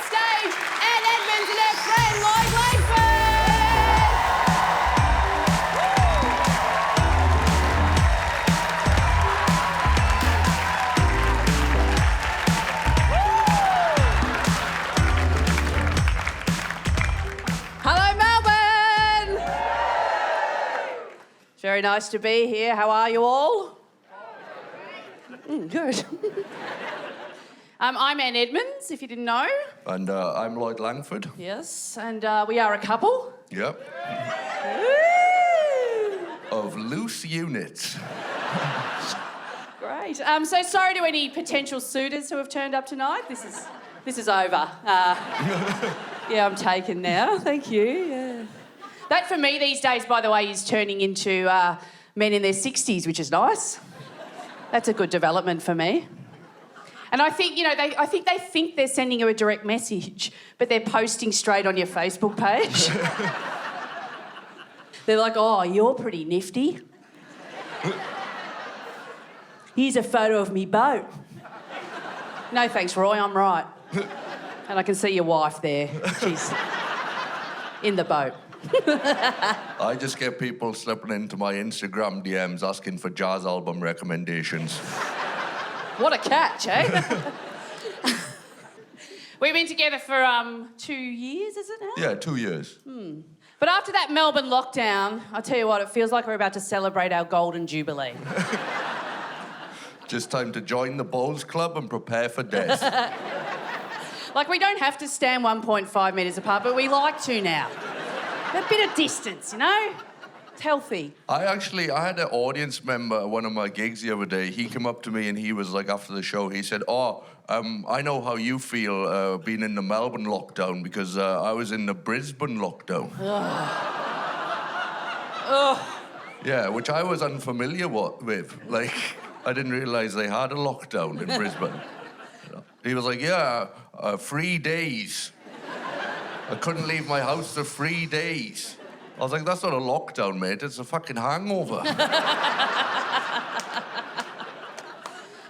onstage and Edmonds and their friend Lloyd Langford. Hello, Melbourne. Very nice to be here. How are you all? Good. I'm Ann Edmonds, if you didn't know. And I'm Lloyd Langford. Yes, and we are a couple. Yep. Of loose units. Great. So sorry to any potential suitors who have turned up tonight. This is over. Yeah, I'm taken now. Thank you. Yeah. That for me these days, by the way, is turning into men in their 60s, which is nice. That's a good development for me. And I think, they think they're sending you a direct message, but they're posting straight on your Facebook page. They're like, oh, you're pretty nifty. Here's a photo of me boat. No thanks, Roy, I'm right. And I can see your wife there. She's in the boat. I just get people slipping into my Instagram DMs asking for jazz album recommendations. What a catch, eh? We've been together for 2 years, is it now? Yeah, 2 years. But after that Melbourne lockdown, I'll tell you what, it feels like we're about to celebrate our golden jubilee. Just time to join the Bowls Club and prepare for death. Like, we don't have to stand 1.5 metres apart, but we like to now. A bit of distance, you know? It's healthy. I had an audience member at one of my gigs the other day. He came up to me and he was like, after the show, he said, I know how you feel being in the Melbourne lockdown because I was in the Brisbane lockdown. Yeah, which I was unfamiliar with. Like, I didn't realise they had a lockdown in Brisbane. He was like, 3 days. I couldn't leave my house for 3 days. I was like, that's not a lockdown, mate. It's a fucking hangover.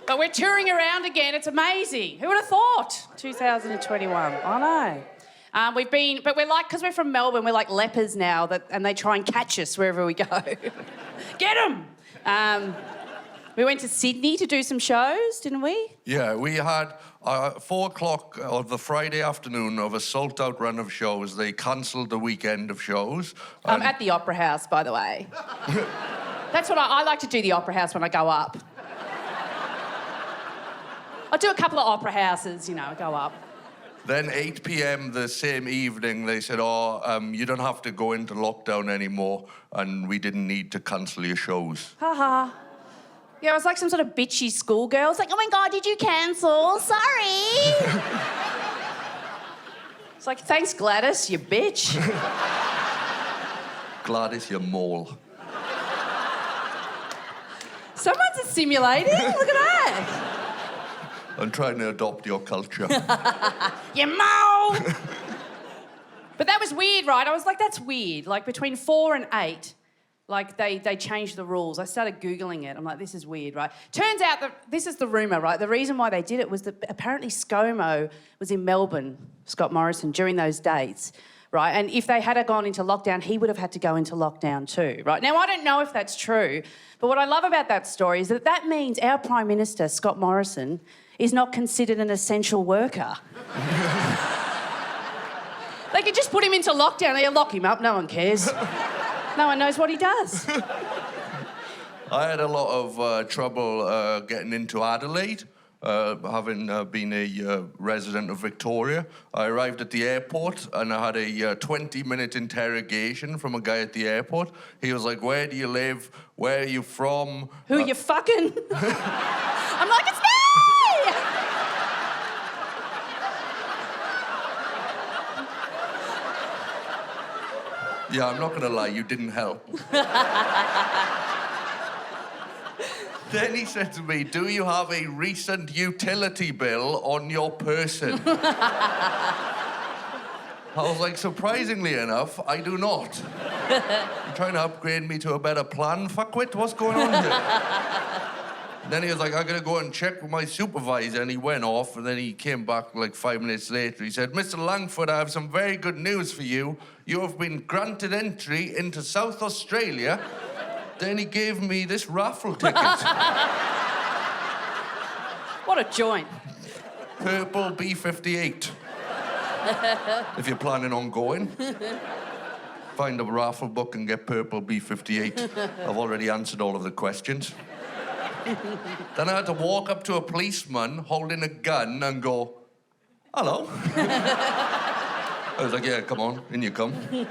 But we're touring around again. It's amazing. Who would have thought? 2021. I know. But we're like, because we're from Melbourne, we're like lepers now, and they try and catch us wherever we go. Get them! We went to Sydney to do some shows, didn't we? Yeah, we had 4 o'clock of the Friday afternoon of a sold-out run of shows. They cancelled the weekend of shows. At the Opera House, by the way. That's what I like to do, the Opera House, when I go up. I'll do a couple of opera houses, go up. Then 8 p.m. the same evening, they said, you don't have to go into lockdown anymore, and we didn't need to cancel your shows. Ha. Yeah, I was like some sort of bitchy schoolgirl. It's like, oh my God, did you cancel? Sorry. It's like, thanks, Gladys, you bitch. Gladys, you mole. Someone's assimilating. Look at that. I'm trying to adopt your culture. You mole. But that was weird, right? I was like, that's weird. Like, between 4 and 8... like, they changed the rules. I started Googling it. I'm like, this is weird, right? Turns out that this is the rumour, right? The reason why they did it was that apparently ScoMo was in Melbourne, Scott Morrison, during those dates, right? And if they had gone into lockdown, he would have had to go into lockdown too, right? Now, I don't know if that's true, but what I love about that story is that means our Prime Minister, Scott Morrison, is not considered an essential worker. They could just put him into lockdown. They lock him up. No one cares. No one knows what he does. I had a lot of trouble getting into Adelaide, having been a resident of Victoria. I arrived at the airport and I had a 20-minute interrogation from a guy at the airport. He was like, where do you live? Where are you from? Who you fucking? I'm like, it's me! Yeah, I'm not going to lie, you didn't help. Then he said to me, do you have a recent utility bill on your person? I was like, surprisingly enough, I do not. You're trying to upgrade me to a better plan, fuckwit? What's going on here? Then he was like, I'm going to go and check with my supervisor. And he went off, and then he came back like 5 minutes later. He said, Mr. Langford, I have some very good news for you. You have been granted entry into South Australia. Then he gave me this raffle ticket. What a joint. Purple B58. If you're planning on going, find a raffle book and get purple B58. I've already answered all of the questions. Then I had to walk up to a policeman holding a gun and go, hello. I was like, yeah, come on, in you come. Who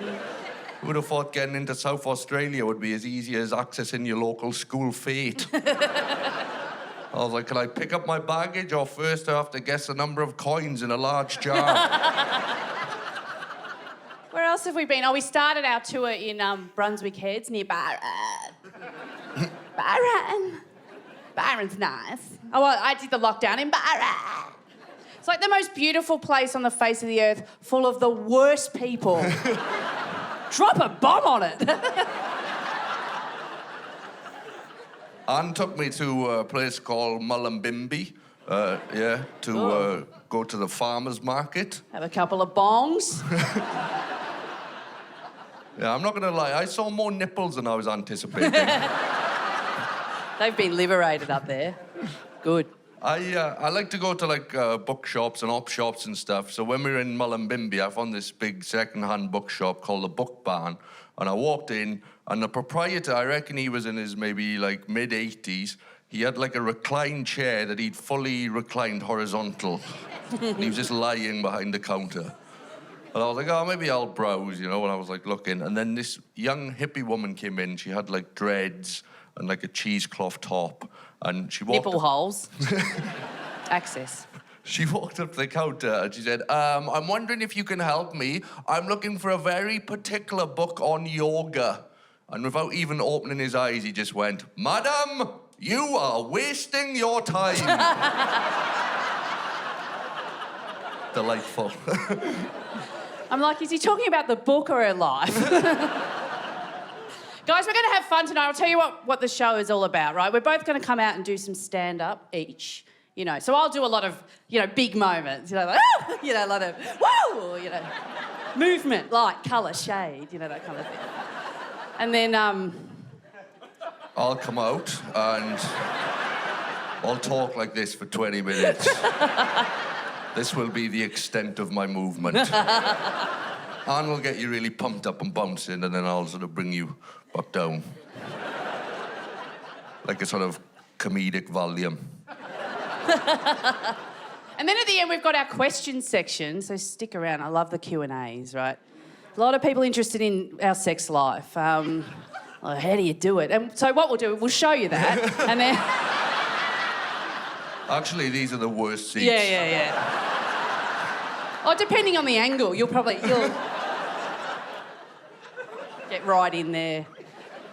would have thought getting into South Australia would be as easy as accessing your local school fete? I was like, can I pick up my baggage, or first I have to guess the number of coins in a large jar? Where else have we been? Oh, we started our tour in Brunswick Heads near Byron. Byron's nice. Oh, well, I did the lockdown in Byron. It's like the most beautiful place on the face of the earth, full of the worst people. Drop a bomb on it. Anne took me to a place called Mullumbimby, to go to the farmer's market. Have a couple of bongs. Yeah, I'm not going to lie, I saw more nipples than I was anticipating. They've been liberated up there. Good. I like to go to, like, bookshops and op shops and stuff. So when we were in Mullumbimby, I found this big second-hand bookshop called the Book Barn. And I walked in, and the proprietor, I reckon he was in his maybe, like, mid-80s. He had, like, a reclined chair that he'd fully reclined horizontal. And he was just lying behind the counter. And I was like, oh, maybe I'll browse, you know, and I was, like, looking. And then this young hippie woman came in. She had, like, dreads and, like, a cheesecloth top. And she walked... Nipple holes. Access. She walked up to the counter and she said, I'm wondering if you can help me. I'm looking for a very particular book on yoga. And without even opening his eyes, he just went, Madam, you are wasting your time. Delightful. I'm like, is he talking about the book or her life? Guys, we're going to have fun tonight. I'll tell you what the show is all about, right? We're both going to come out and do some stand-up each, you know. So I'll do a lot of, you know, big moments, you know, like, ah! You know, a lot of, whoa, you know, movement, light, colour, shade, you know, that kind of thing. And then... I'll come out and I'll talk like this for 20 minutes. This will be the extent of my movement. Anne will get you really pumped up and bouncing, and then I'll sort of bring you back down. Like a sort of comedic volume. And then at the end, we've got our questions section, so stick around. I love the Q&As, right? A lot of people interested in our sex life. Well, how do you do it? And so what we'll do, we'll show you that, and then... Actually, these are the worst seats. Yeah. Oh, depending on the angle, you'll get right in there.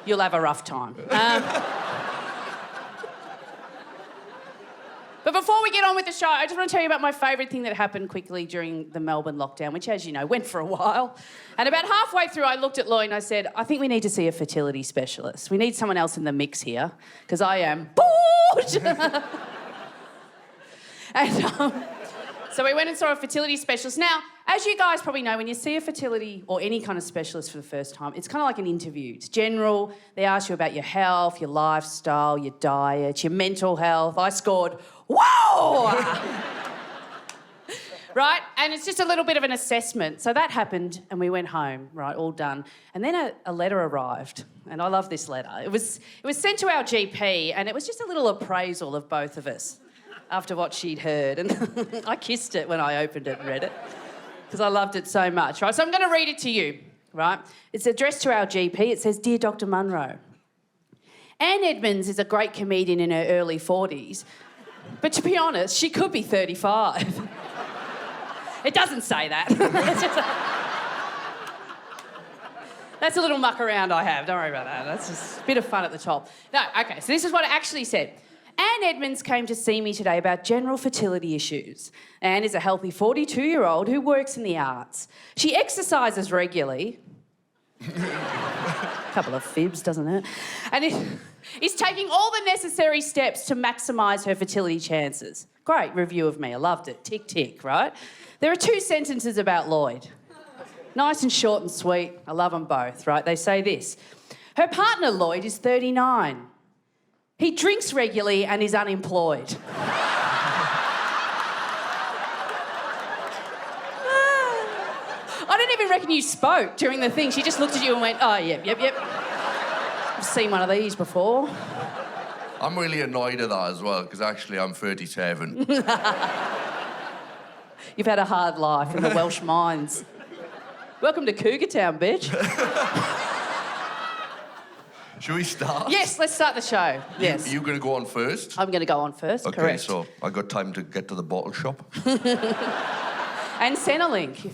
You'll have a rough time. But before we get on with the show, I just want to tell you about my favourite thing that happened quickly during the Melbourne lockdown, which, as you know, went for a while. And about halfway through, I looked at Lloyd and I said, I think we need to see a fertility specialist. We need someone else in the mix here, because I am bored. And so we went and saw a fertility specialist. Now, as you guys probably know, when you see a fertility or any kind of specialist for the first time, it's kind of like an interview. It's general. They ask you about your health, your lifestyle, your diet, your mental health. I scored, whoa! Right? And it's just a little bit of an assessment. So that happened and we went home, right, all done. And then a letter arrived, and I love this letter. It was sent to our GP, and it was just a little appraisal of both of us after what she'd heard. And I kissed it when I opened it and read it because I loved it so much, right? So I'm going to read it to you, right? It's addressed to our GP. It says, Dear Dr. Munro, Anne Edmonds is a great comedian in her early 40s, but to be honest, she could be 35. It doesn't say that. That's a little muck around I have. Don't worry about that. That's just a bit of fun at the top. No, okay, so this is what it actually said. Anne Edmonds came to see me today about general fertility issues. Anne is a healthy 42-year-old who works in the arts. She exercises regularly. Couple of fibs, doesn't it? And is taking all the necessary steps to maximise her fertility chances. Great review of me. I loved it. Tick, tick, right? There are 2 sentences about Lloyd. Nice and short and sweet. I love them both, right? They say this. Her partner, Lloyd, is 39. He drinks regularly and is unemployed. I don't even reckon you spoke during the thing. She just looked at you and went, oh, yep. I've seen one of these before. I'm really annoyed at that as well, because actually I'm 37. You've had a hard life in the Welsh mines. Welcome to Cougar Town, bitch. Should we start? Yes, let's start the show. Yes. You going to go on first? I'm going to go on first, okay, correct. So I got time to get to the bottle shop. And Centrelink.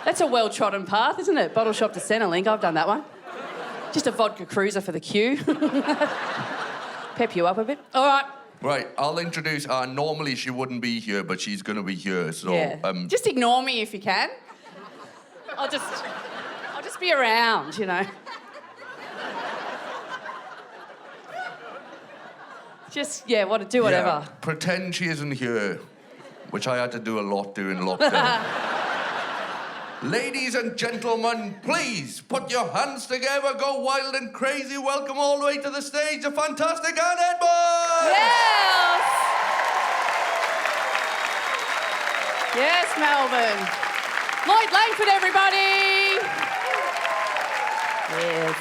That's a well-trodden path, isn't it? Bottle shop to Centrelink. I've done that one. Just a vodka cruiser for the queue. Pep you up a bit. All right. Right, I'll introduce her. Normally she wouldn't be here, but she's going to be here, so... Yeah. Just ignore me if you can. I'll just be around, you know. Just, yeah, do whatever. Yeah, pretend she isn't here, which I had to do a lot during lockdown. Ladies and gentlemen, please put your hands together, go wild and crazy. Welcome all the way to the stage, the fantastic Anne Edmonds! Yes! Yes, Melbourne. Lloyd Langford, everybody! Yes.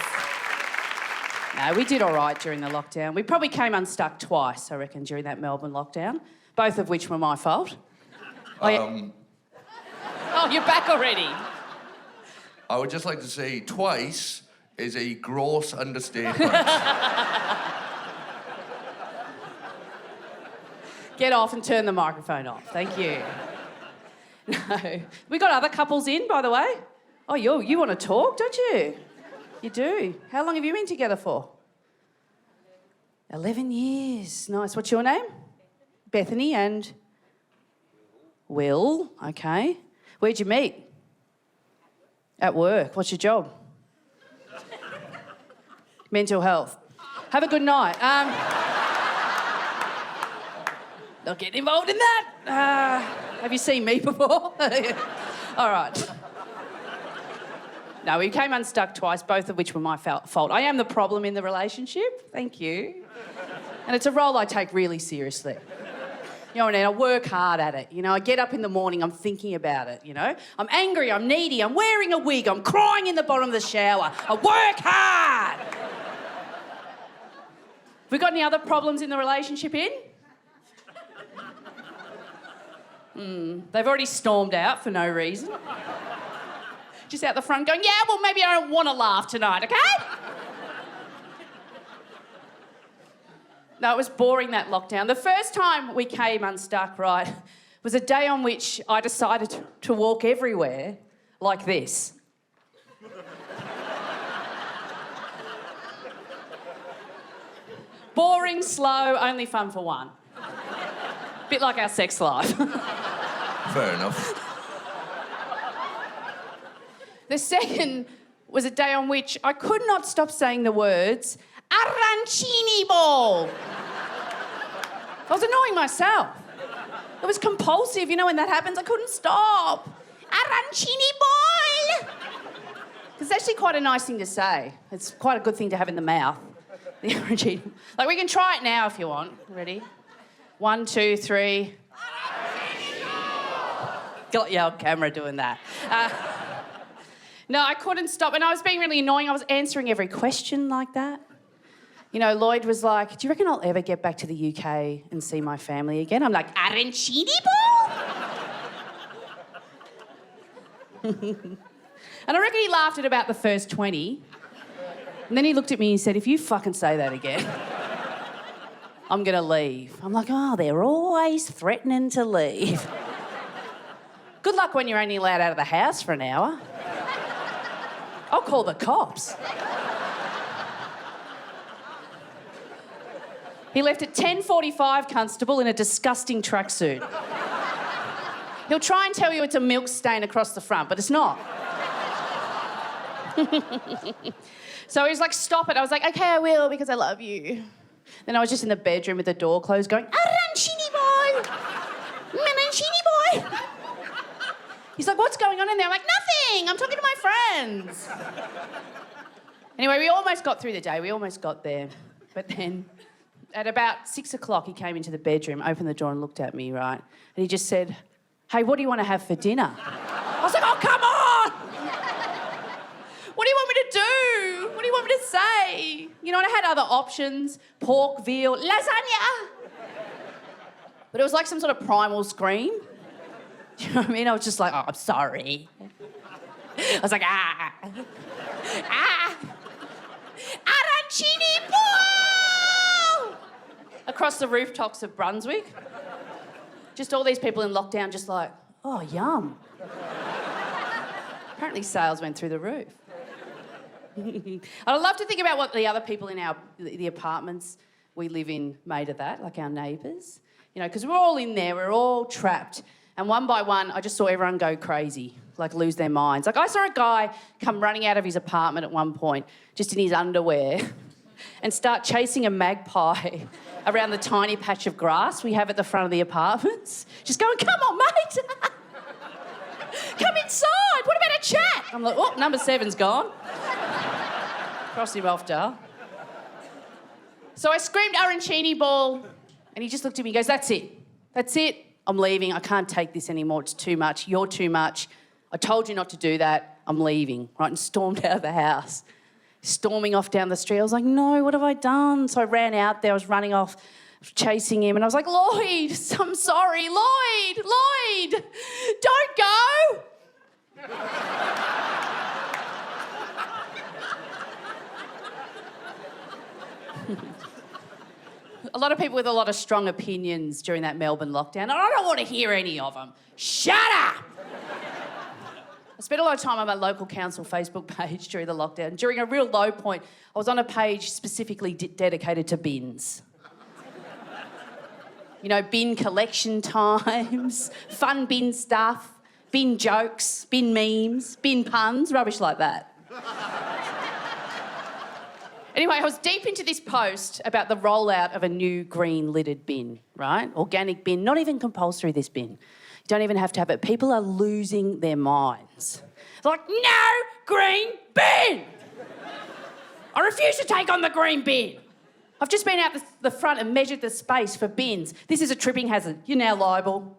No, we did all right during the lockdown. We probably came unstuck twice, I reckon, during that Melbourne lockdown, both of which were my fault. Oh, you're back already. I would just like to say twice is a gross understatement. Get off and turn the microphone off. Thank you. No. We got other couples in, by the way. Oh, you want to talk, don't you? You do. How long have you been together for? 11 years. Nice. What's your name? Bethany and... Will. Okay. Where'd you meet? At work. What's your job? Mental health. Have a good night. Not getting involved in that. Have you seen me before? All right. No, we came unstuck twice, both of which were my fault. I am the problem in the relationship. Thank you. And it's a role I take really seriously. You know, and I work hard at it. You know, I get up in the morning, I'm thinking about it, you know. I'm angry, I'm needy, I'm wearing a wig, I'm crying in the bottom of the shower. I work hard. Have we got any other problems in the relationship in? They've already stormed out for no reason. Just out the front going, yeah, well, maybe I don't want to laugh tonight, okay? No, it was boring, that lockdown. The first time we came unstuck, right, was a day on which I decided to walk everywhere like this. Boring, slow, only fun for one. Bit like our sex life. Fair enough. The second was a day on which I could not stop saying the words, arancini ball. I was annoying myself. It was compulsive, you know, when that happens, I couldn't stop. Arancini ball! It's actually quite a nice thing to say. It's quite a good thing to have in the mouth. The arancini. Like, we can try it now if you want. Ready? 1, 2, 3. Got you on camera doing that. No, I couldn't stop, and I was being really annoying. I was answering every question like that. You know, Lloyd was like, do you reckon I'll ever get back to the UK and see my family again? I'm like, arancini ball? And I reckon he laughed at about the first 20. And then he looked at me and said, if you fucking say that again, I'm going to leave. I'm like, oh, they're always threatening to leave. Good luck when you're only allowed out of the house for an hour. I'll call the cops. He left at 10:45, constable, in a disgusting tracksuit. He'll try and tell you it's a milk stain across the front, but it's not. So he was like, stop it. I was like, okay, I will because I love you. Then I was just in the bedroom with the door closed going, arancini boy! Arancini boy! He's like, what's going on in there? I'm like, nothing. I'm talking to my friends. Anyway, we almost got through the day. We almost got there. But then at about 6 o'clock, he came into the bedroom, opened the door and looked at me, right? And he just said, hey, what do you want to have for dinner? I was like, oh, come on! What do you want me to do? What do you want me to say? You know, and I had other options, pork, veal, lasagna. But it was like some sort of primal scream. Do you know what I mean? I was just like, oh, I'm sorry. I was like, ah. Arancini ball! Across the rooftops of Brunswick. Just all these people in lockdown just like, oh, yum. Apparently sales went through the roof. I'd love to think about what the other people in the apartments we live in made of that, like our neighbours. You know, because we're all in there, we're all trapped. And one by one, I just saw everyone go crazy, like lose their minds. Like I saw a guy come running out of his apartment at one point, just in his underwear, and start chasing a magpie around the tiny patch of grass we have at the front of the apartments. Just going, come on, mate. Come inside. What about a chat? I'm like, oh, number 7's gone. Cross him off, Dale. So I screamed arancini ball, and he just looked at me and goes, that's it. That's it. I'm leaving. I can't take this anymore. It's too much. You're too much. I told you not to do that. I'm leaving. Right, and stormed out of the house. Storming off down the street. I was like, no, what have I done? So I ran out there. I was running off, chasing him, and I was like, Lloyd, I'm sorry. Lloyd, don't go. A lot of people with a lot of strong opinions during that Melbourne lockdown, and I don't want to hear any of them. Shut up! I spent a lot of time on my local council Facebook page during the lockdown. During a real low point, I was on a page specifically dedicated to bins. You know, bin collection times, fun bin stuff, bin jokes, bin memes, bin puns, rubbish like that. Anyway, I was deep into this post about the rollout of a new green lidded bin, right? Organic bin, not even compulsory, this bin. You don't even have to have it. People are losing their minds. They're like, no green bin! I refuse to take on the green bin. I've just been out the front and measured the space for bins. This is a tripping hazard. You're now liable.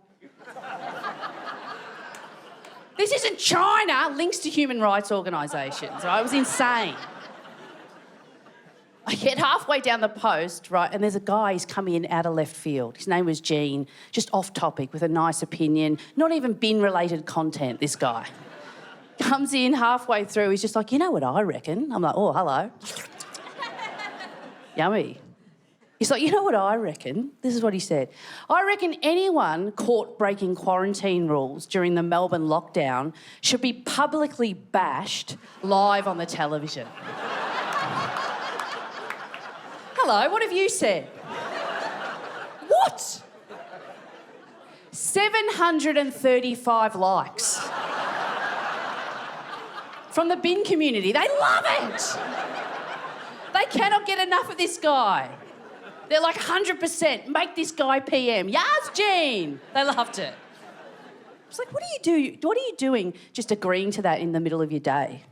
This isn't China. Links to human rights organisations. Right? It was insane. I get halfway down the post, right, and there's a guy, he's come in out of left field. His name was Gene, just off topic with a nice opinion, not even bin-related content, this guy. Comes in halfway through, he's just like, you know what I reckon? I'm like, oh, hello. Yummy. He's like, you know what I reckon? This is what he said. I reckon anyone caught breaking quarantine rules during the Melbourne lockdown should be publicly bashed live on the television. Hello, what have you said? What? 735 likes. From the bin community. They love it. They cannot get enough of this guy. They're like 100%, make this guy PM. Yes, Gene. They loved it. I was like, what are you doing just agreeing to that in the middle of your day?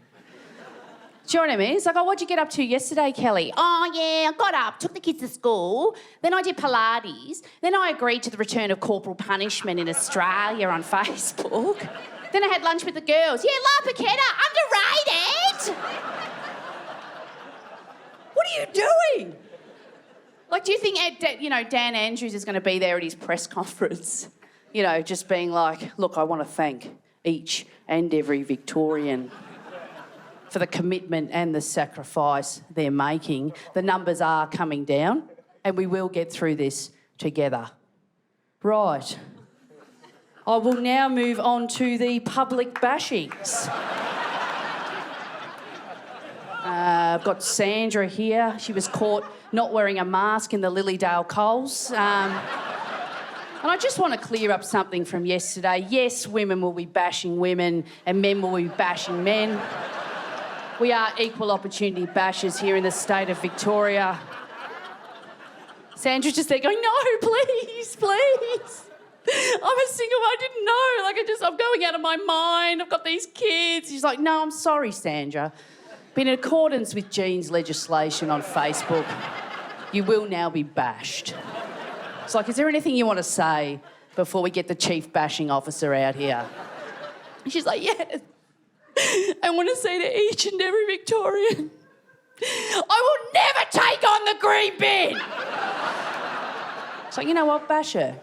Do you know what I mean? It's like, oh, what'd you get up to yesterday, Kelly? Oh, yeah, I got up, took the kids to school, then I did Pilates, then I agreed to the return of corporal punishment in Australia on Facebook. Then I had lunch with the girls. Yeah, La Paqueta, underrated! What are you doing? Like, do you think, Dan Andrews is going to be there at his press conference? You know, just being like, look, I want to thank each and every Victorian for the commitment and the sacrifice they're making. The numbers are coming down and we will get through this together. Right. I will now move on to the public bashings. I've got Sandra here. She was caught not wearing a mask in the Lilydale Coles. And I just want to clear up something from yesterday. Yes, women will be bashing women and men will be bashing men. We are equal opportunity bashers here in the state of Victoria. Sandra's just there going, no, please, please. I'm a single, I didn't know. I'm going out of my mind. I've got these kids. She's like, no, I'm sorry, Sandra. But in accordance with Jean's legislation on Facebook, you will now be bashed. It's like, is there anything you want to say before we get the chief bashing officer out here? And she's like, yes. I want to say to each and every Victorian, I will never take on the green bin. So, you know what, bash her.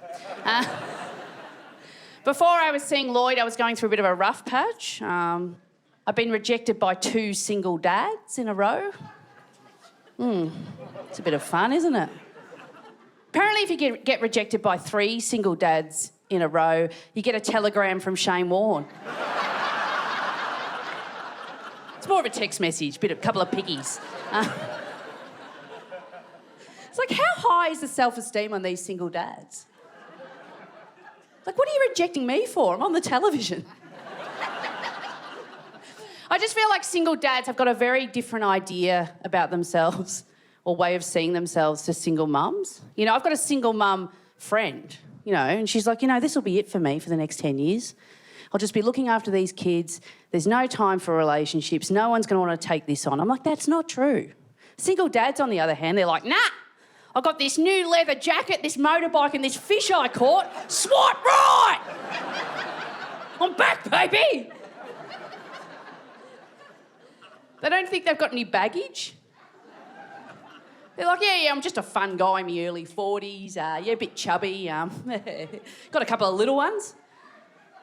Before I was seeing Lloyd, I was going through a bit of a rough patch. I've been rejected by 2 single dads in a row. It's a bit of fun, isn't it? Apparently, if you get rejected by 3 single dads in a row, you get a telegram from Shane Warne. It's more of a text message, a couple of piggies. It's like, how high is the self-esteem on these single dads? Like, what are you rejecting me for? I'm on the television. I just feel like single dads have got a very different idea about themselves or way of seeing themselves to single mums. You know, I've got a single mum friend, you know, and she's like, you know, this will be it for me for the next 10 years. I'll just be looking after these kids. There's no time for relationships. No one's going to want to take this on. I'm like, that's not true. Single dads, on the other hand, they're like, nah, I've got this new leather jacket, this motorbike and this fish I caught. Swipe right! I'm back, baby! They don't think they've got any baggage. They're like, yeah, I'm just a fun guy in my early 40s, a bit chubby, got a couple of little ones.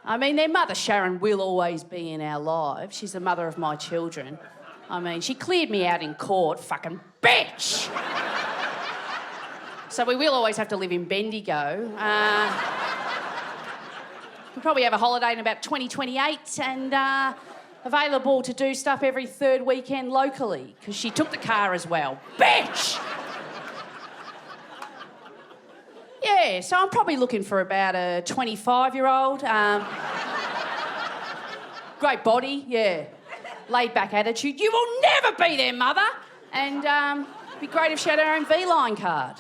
I mean, their mother, Sharon, will always be in our lives. She's the mother of my children. I mean, she cleared me out in court, fucking bitch! So we will always have to live in Bendigo. We'll probably have a holiday in about 2028 and available to do stuff every 3rd weekend locally because she took the car as well. Bitch! Yeah, so I'm probably looking for about a 25-year-old. Great body, yeah. Laid-back attitude. You will never be their mother. And it'd be great if she had her own V-line card.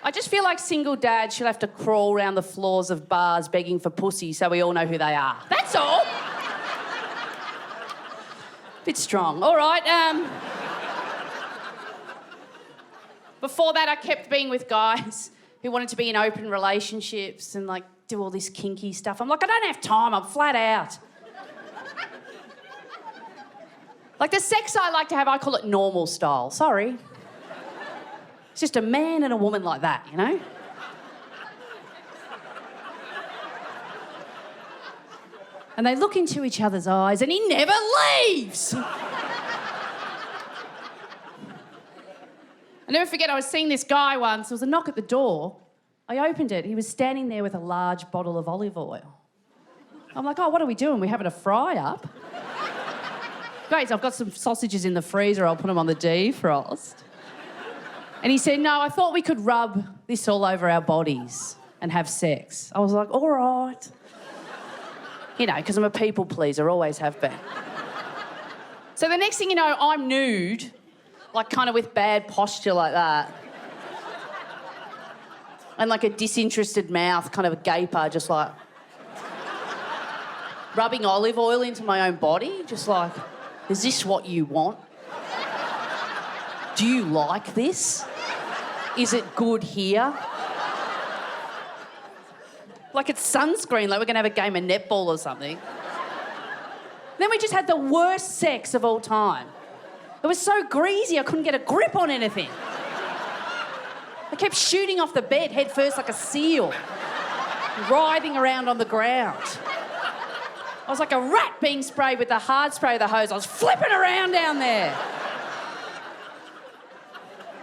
I just feel like single dads should have to crawl around the floors of bars begging for pussy so we all know who they are. That's all. Bit strong. All right. Before that, I kept being with guys who wanted to be in open relationships and, like, do all this kinky stuff. I'm like, I don't have time. I'm flat out. Like, the sex I like to have, I call it normal style. Sorry. It's just a man and a woman like that, you know? And they look into each other's eyes and he never leaves. I never forget, I was seeing this guy once. There was a knock at the door. I opened it. He was standing there with a large bottle of olive oil. I'm like, oh, what are we doing? We're having a fry-up? Great, I've got some sausages in the freezer. I'll put them on the defrost. And he said, no, I thought we could rub this all over our bodies and have sex. I was like, all right. You know, because I'm a people pleaser, always have been. So the next thing you know, I'm nude, like kind of with bad posture like that. And like a disinterested mouth, kind of a gaper, just like... rubbing olive oil into my own body, just like, is this what you want? Do you like this? Is it good here? Like it's sunscreen, like we're going to have a game of netball or something. Then we just had the worst sex of all time. It was so greasy, I couldn't get a grip on anything. I kept shooting off the bed head first like a seal, writhing around on the ground. I was like a rat being sprayed with the hard spray of the hose. I was flipping around down there.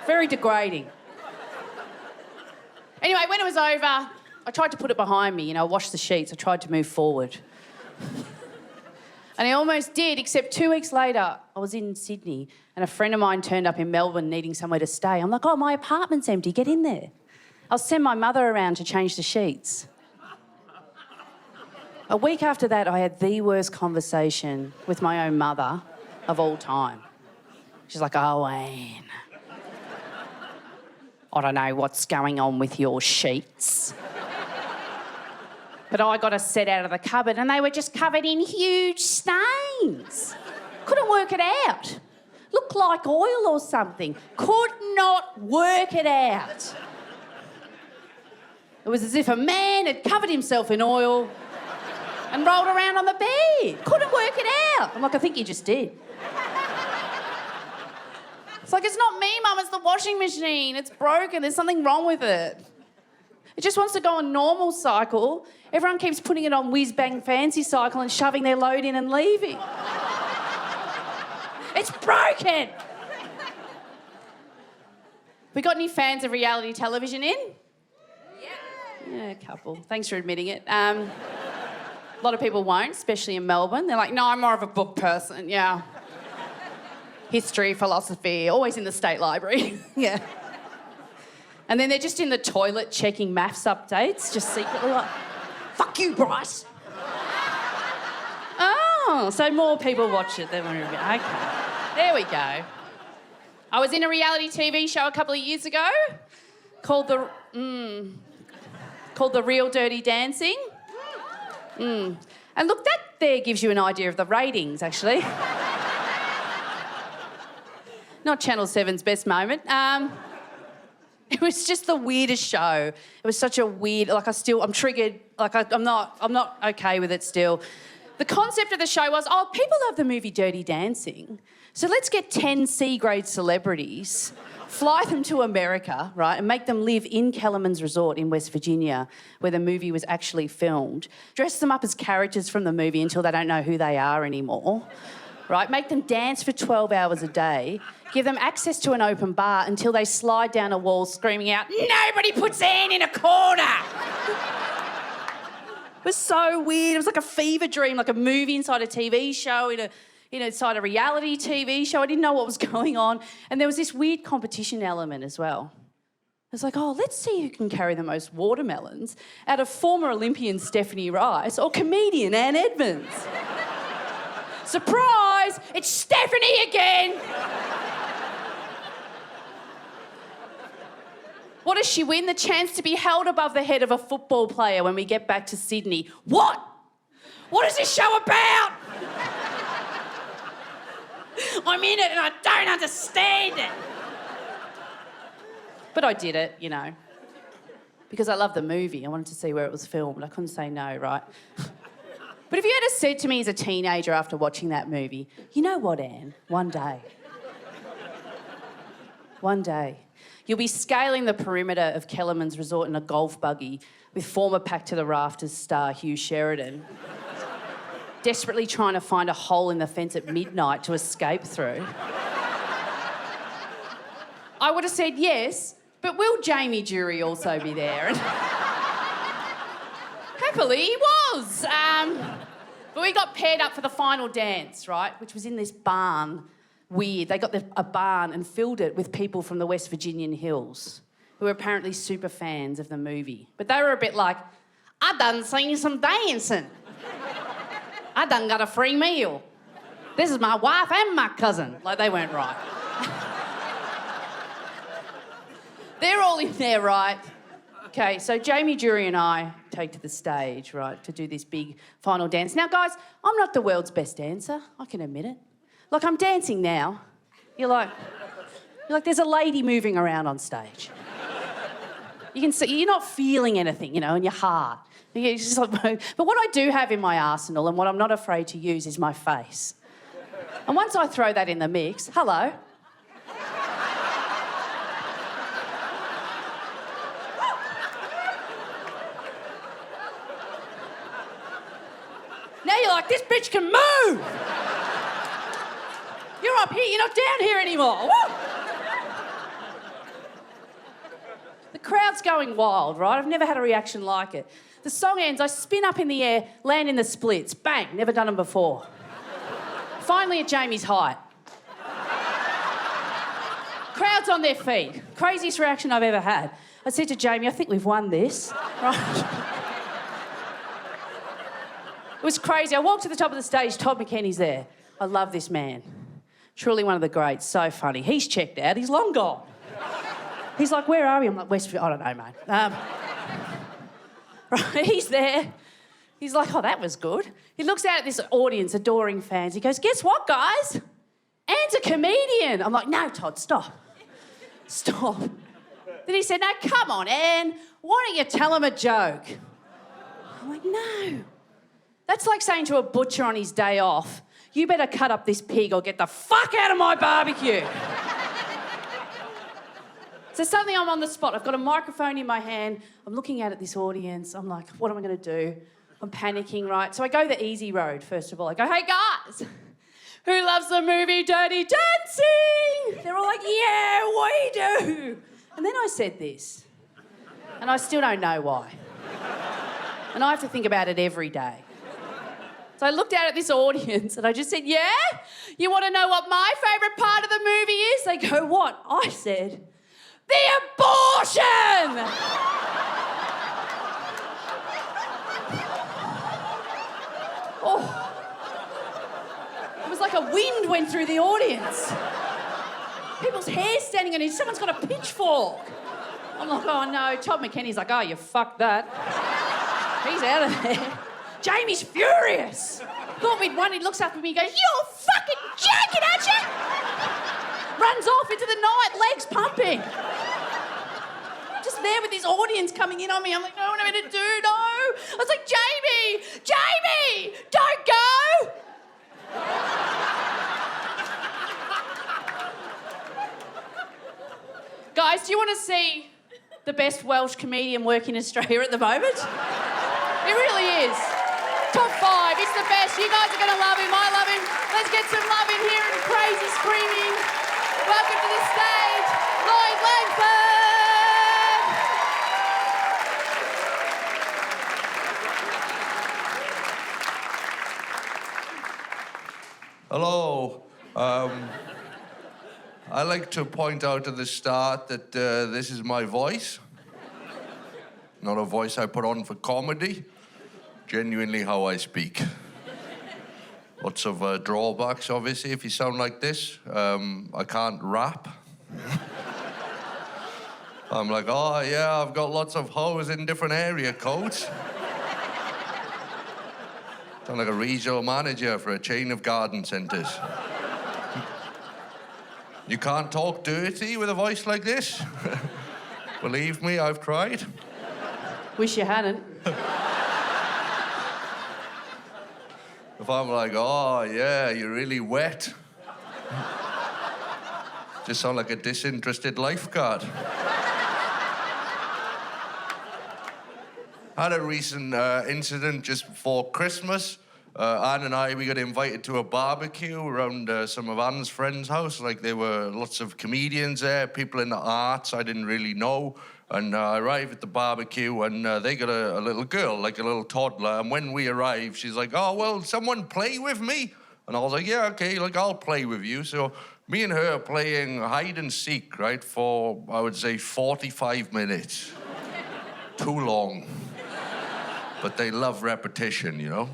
Very degrading. Anyway, when it was over, I tried to put it behind me, you know, wash the sheets. I tried to move forward. And I almost did, except 2 weeks later, I was in Sydney and a friend of mine turned up in Melbourne needing somewhere to stay. I'm like, oh, my apartment's empty, get in there. I'll send my mother around to change the sheets. A week after that, I had the worst conversation with my own mother of all time. She's like, "Oh, Anne, I don't know what's going on with your sheets. But I got a set out of the cupboard and they were just covered in huge stains. Couldn't work it out. Looked like oil or something. Could not work it out. It was as if a man had covered himself in oil and rolled around on the bed. Couldn't work it out." I'm like, "I think you just did." It's like, "It's not me, Mum, it's the washing machine. It's broken. There's something wrong with it. It just wants to go on normal cycle. Everyone keeps putting it on whiz-bang fancy cycle and shoving their load in and leaving. It's broken." We got any fans of reality television in? Yeah, a couple. Thanks for admitting it. A lot of people won't, especially in Melbourne. They're like, "No, I'm more of a book person, yeah. History, philosophy, always in the State Library." Yeah. And then they're just in the toilet checking maths updates, just secretly like, "Fuck you, Bryce." Oh, so more people watch it than we review. Okay, there we go. I was in a reality TV show a couple of years ago called the Real Dirty Dancing. And look, that there gives you an idea of the ratings, actually. Not Channel 7's best moment. It was just the weirdest show. It was such a weird, I'm triggered. I'm not okay with it still. The concept of the show was, people love the movie Dirty Dancing, so let's get 10 C-grade celebrities, fly them to America, right, and make them live in Kellerman's Resort in West Virginia, where the movie was actually filmed, dress them up as characters from the movie until they don't know who they are anymore, right, make them dance for 12 hours a day, give them access to an open bar until they slide down a wall screaming out, "Nobody puts Anne in a corner!" It was so weird. It was like a fever dream, like a movie inside a TV show, inside a reality TV show. I didn't know what was going on. And there was this weird competition element as well. It's like, let's see who can carry the most watermelons out of former Olympian Stephanie Rice or comedian Ann Edmonds. Surprise! It's Stephanie again! What does she win? The chance to be held above the head of a football player when we get back to Sydney. What? What is this show about? I'm in it and I don't understand it. But I did it, because I love the movie. I wanted to see where it was filmed. I couldn't say no, right? But if you had said to me as a teenager after watching that movie, "You know what, Anne? One day, you'll be scaling the perimeter of Kellerman's Resort in a golf buggy with former Packed to the Rafters star Hugh Sheridan, desperately trying to find a hole in the fence at midnight to escape through." I would have said yes, but will Jamie Jury also be there? And happily he was. But we got paired up for the final dance, right, which was in this barn. Weird. They got a barn and filled it with people from the West Virginian hills who were apparently super fans of the movie. But they were a bit like, "I done seen some dancing. I done got a free meal. This is my wife and my cousin." Like, they weren't right. They're all in there, right? Okay, so Jamie Jury and I take to the stage, right, to do this big final dance. Now, guys, I'm not the world's best dancer. I can admit it. Like, I'm dancing now. You're like, there's a lady moving around on stage. You can see, you're not feeling anything, in your heart. You're just like, but what I do have in my arsenal and what I'm not afraid to use is my face. And once I throw that in the mix, hello. Now you're like, "This bitch can move!" You're up here, you're not down here anymore. Woo! The crowd's going wild, right? I've never had a reaction like it. The song ends, I spin up in the air, land in the splits. Bang, never done them before. Finally at Jamie's height. Crowd's on their feet. Craziest reaction I've ever had. I said to Jamie, "I think we've won this." Right? was crazy. I walked to the top of the stage, Todd McKenny's there. I love this man. Truly one of the greats, so funny. He's checked out, he's long gone. He's like, where are we? I'm like, Westfield. I don't know, mate. Right, he's there. He's like, oh, that was good. He looks out at this audience, adoring fans. He goes, guess what, guys? Anne's a comedian. I'm like, no, Todd, stop. Stop. Then he said, no, come on, Anne. Why don't you tell him a joke? I'm like, no. That's like saying to a butcher on his day off, you better cut up this pig or get the fuck out of my barbecue. So suddenly I'm on the spot. I've got a microphone in my hand. I'm looking out at this audience. I'm like, what am I going to do? I'm panicking, right? So I go the easy road, first of all. I go, hey, guys, who loves the movie Dirty Dancing? They're all like, yeah, we do. And then I said this, and I still don't know why. And I have to think about it every day. So I looked out at this audience and I just said, yeah? You want to know what my favourite part of the movie is? They go, what? I said, the abortion! Oh. It was like a wind went through the audience. People's hair standing on it. Someone's got a pitchfork. I'm like, oh no. Todd McKenny's like, oh, you fucked that. He's out of there. Jamie's furious. Thought we'd won. He looks up at me and goes, you're fucking joking, aren't you? Runs off into the night, legs pumping. Just there with this audience coming in on me. I'm like, no, what am I going to do? No. I was like, Jamie, don't go. Guys, do you want to see the best Welsh comedian working in Australia at the moment? It really is. Top 5, it's the best. You guys are going to love him. I love him. Let's get some love in here and crazy screaming. Welcome to the stage, Lloyd Langford. Hello. I like to point out at the start that this is my voice. Not a voice I put on for comedy. Genuinely how I speak. Lots of drawbacks, obviously, if you sound like this. I can't rap. I'm like, oh, yeah, I've got lots of hoes in different area codes. Sound like a regional manager for a chain of garden centres. You can't talk dirty with a voice like this. Believe me, I've tried. Wish you hadn't. If I'm like, oh, yeah, you're really wet. Just sound like a disinterested lifeguard. Had a recent incident just before Christmas. Anne and I, we got invited to a barbecue around some of Anne's friends' house. Like, there were lots of comedians there, people in the arts I didn't really know. And I arrived at the barbecue, and they got a little girl, like a little toddler. And when we arrived, she's like, oh, well, someone play with me? And I was like, yeah, okay, like, I'll play with you. So me and her are playing hide and seek, right, for, I would say, 45 minutes. Too long. But they love repetition, you know?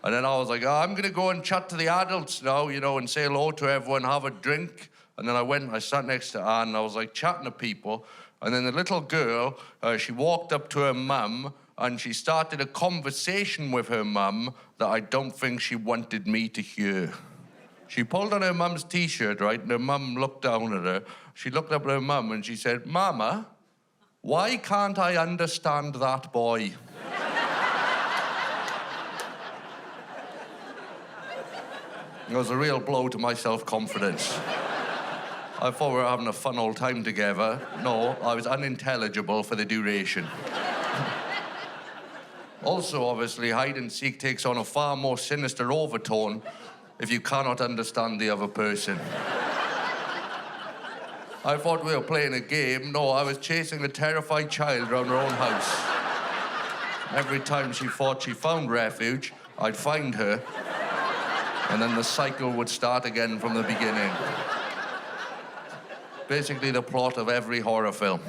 And then I was like, oh, I'm going to go and chat to the adults now, you know, and say hello to everyone, have a drink. And then I sat next to Anne, and I was, like, chatting to people. And then the little girl, she walked up to her mum, and she started a conversation with her mum that I don't think she wanted me to hear. She pulled on her mum's T-shirt, right, and her mum looked down at her. She looked up at her mum, and she said, Mama, why can't I understand that boy? It was a real blow to my self-confidence. I thought we were having a fun old time together. No, I was unintelligible for the duration. Also, obviously, hide and seek takes on a far more sinister overtone if you cannot understand the other person. I thought we were playing a game. No, I was chasing a terrified child around her own house. Every time she thought she found refuge, I'd find her, and then the cycle would start again from the beginning. Basically the plot of every horror film.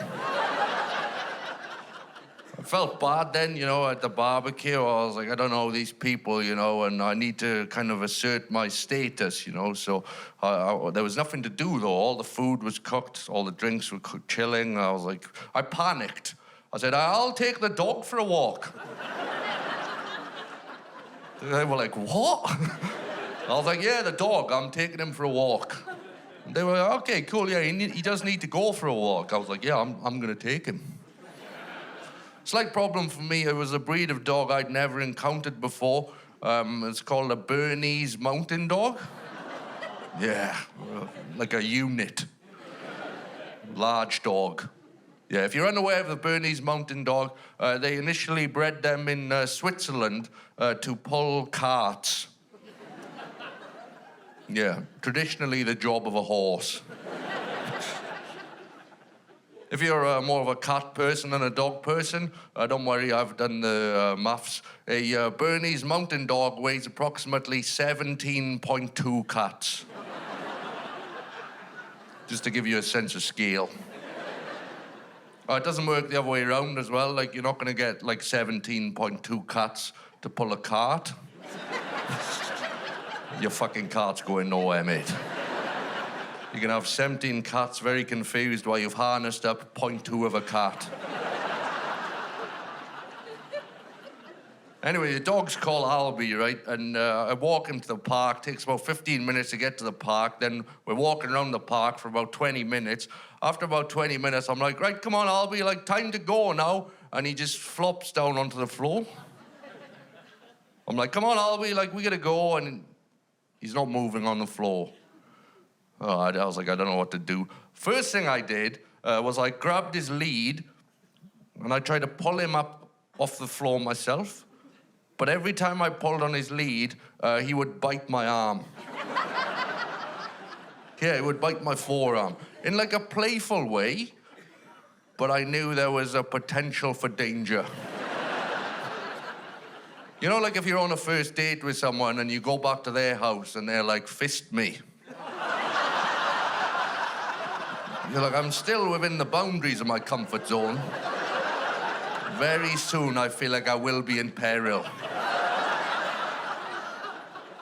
felt bad then, at the barbecue. I was like, I don't know these people, and I need to kind of assert my status, So there was nothing to do, though. All the food was cooked, all the drinks were chilling. I was like, I panicked. I said, I'll take the dog for a walk. They were like, what? I was like, yeah, the dog, I'm taking him for a walk. And they were like, okay, cool, yeah, he does need to go for a walk. I was like, yeah, I'm gonna take him. Slight problem for me, it was a breed of dog I'd never encountered before. It's called a Bernese Mountain Dog. Yeah, like a unit. Large dog. Yeah, if you're unaware of the Bernese Mountain Dog, they initially bred them in Switzerland to pull carts. Yeah, traditionally the job of a horse. If you're more of a cat person than a dog person, don't worry, I've done the maths. A Bernese Mountain Dog weighs approximately 17.2 cats. Just to give you a sense of scale. It doesn't work the other way around as well. Like, you're not going to get, 17.2 cats to pull a cart. Your fucking cart's going nowhere, mate. You can have 17 cats very confused while you've harnessed up 0.2 of a cat. Anyway, the dog's called Albie, right? And I walk into the park. Takes about 15 minutes to get to the park. Then we're walking around the park for about 20 minutes. After about 20 minutes, I'm like, right, come on, Albie, time to go now. And he just flops down onto the floor. I'm like, come on, Albie, we gotta go. And he's not moving on the floor. Oh, I was like, I don't know what to do. First thing I did was I grabbed his lead and I tried to pull him up off the floor myself. But every time I pulled on his lead, he would bite my arm. Yeah, he would bite my forearm in a playful way, but I knew there was a potential for danger. If you're on a first date with someone and you go back to their house and they're like, fist me. You're like, I'm still within the boundaries of my comfort zone. Very soon, I feel like I will be in peril.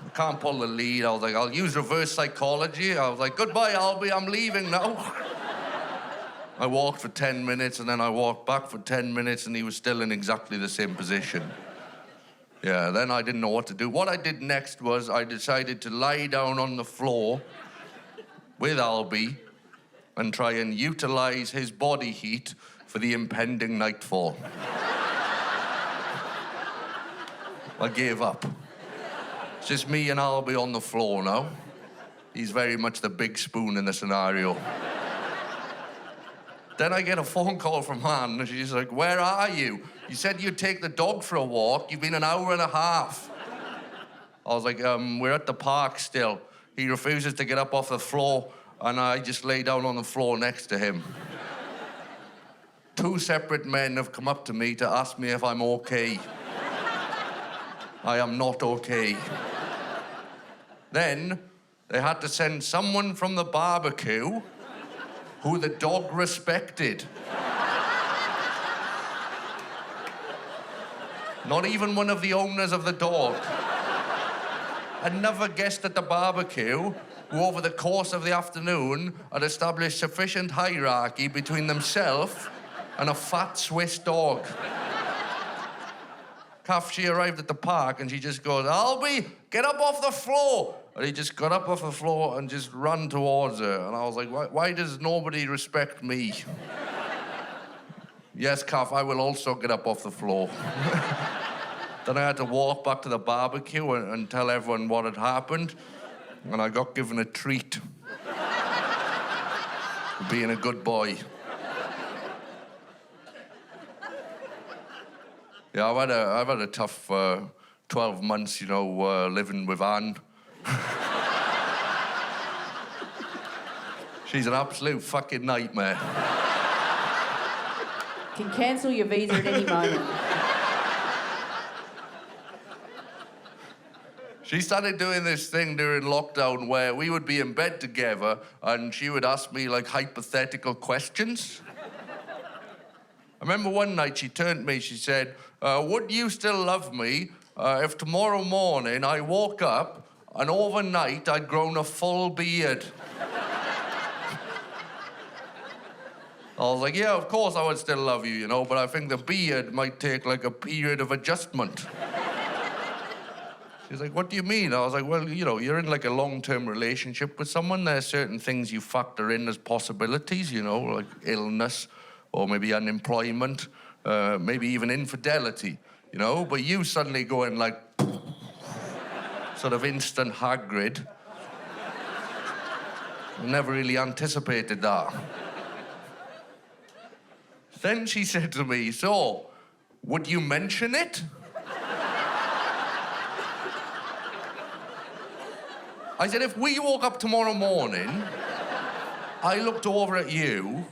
I can't pull the lead. I was like, I'll use reverse psychology. I was like, goodbye, Albie, I'm leaving now. I walked for 10 minutes, and then I walked back for 10 minutes, and he was still in exactly the same position. Yeah, then I didn't know what to do. What I did next was I decided to lie down on the floor with Albie and try and utilize his body heat for the impending nightfall. I gave up. It's just me and Albie on the floor now. He's very much the big spoon in the scenario. Then I get a phone call from Anne, and she's like, where are you? You said you'd take the dog for a walk. You've been an hour and a half. I was like, we're at the park still. He refuses to get up off the floor, and I just lay down on the floor next to him. 2 separate men have come up to me to ask me if I'm okay. I am not okay. Then they had to send someone from the barbecue who the dog respected. Not even one of the owners of the dog. Another guest at the barbecue who over the course of the afternoon had established sufficient hierarchy between themselves and a fat Swiss dog. Kath, she arrived at the park and she just goes, Albie, get up off the floor. And he just got up off the floor and just ran towards her. And I was like, why does nobody respect me? Yes, Kath, I will also get up off the floor. Then I had to walk back to the barbecue and tell everyone what had happened. And I got given a treat. For being a good boy. Yeah, I've had a tough 12 months, living with Anne. She's an absolute fucking nightmare. Can cancel your visa at any moment. She started doing this thing during lockdown where we would be in bed together and she would ask me hypothetical questions. remember one night she turned to me, she said, would you still love me if tomorrow morning I woke up and overnight I'd grown a full beard? I was like, yeah, of course I would still love you, but I think the beard might take like a period of adjustment. She's like, what do you mean? I was like, well, you're in like a long-term relationship with someone. There's certain things you factor in as possibilities, like illness or maybe unemployment, maybe even infidelity, But you suddenly going like, sort of instant Hagrid. I never really anticipated that. Then she said to me, so, would you mention it? I said, if we woke up tomorrow morning, I looked over at you,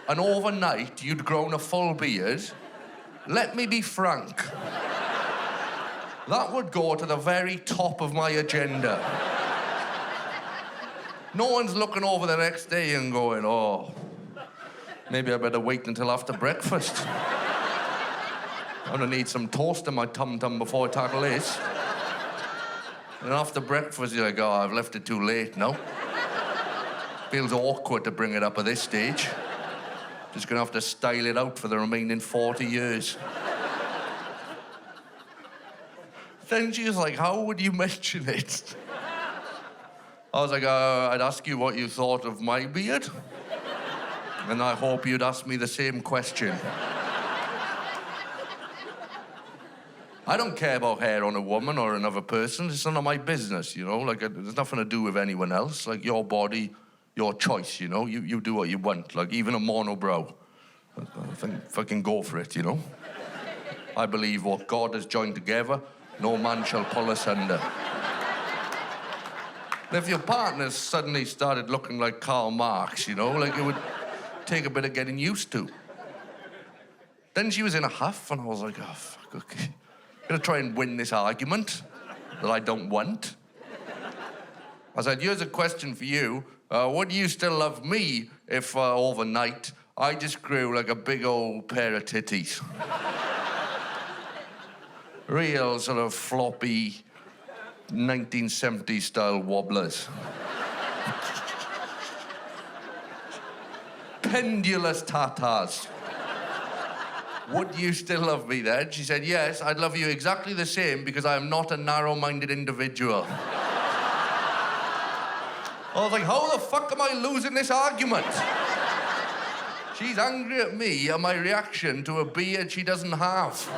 and overnight you'd grown a full beard, let me be frank. That would go to the very top of my agenda. No one's looking over the next day and going, oh, maybe I better wait until after breakfast. I'm gonna need some toast in my tum-tum before I tackle this. And after breakfast, you're like, oh, I've left it too late now. Feels awkward to bring it up at this stage. Just gonna have to style it out for the remaining 40 years. Then she was like, how would you mention it? I was like, I'd ask you what you thought of my beard. And I hope you'd ask me the same question. I don't care about hair on a woman or another person. It's none of my business, there's nothing to do with anyone else. Like, your body, your choice, You do what you want. Like, even a monobrow. I think fucking go for it, I believe what God has joined together, no man shall pull asunder. If your partner suddenly started looking like Karl Marx, it would take a bit of getting used to. Then she was in a huff, and I was like, oh, fuck, okay. I'm gonna try and win this argument that I don't want. I said, here's a question for you. Would you still love me if overnight I just grew like a big old pair of titties? Real sort of floppy 1970s style wobblers. Pendulous tatas. Would you still love me then? She said, yes, I'd love you exactly the same because I am not a narrow-minded individual. I was like, how the fuck am I losing this argument? She's angry at me at my reaction to a beard she doesn't have.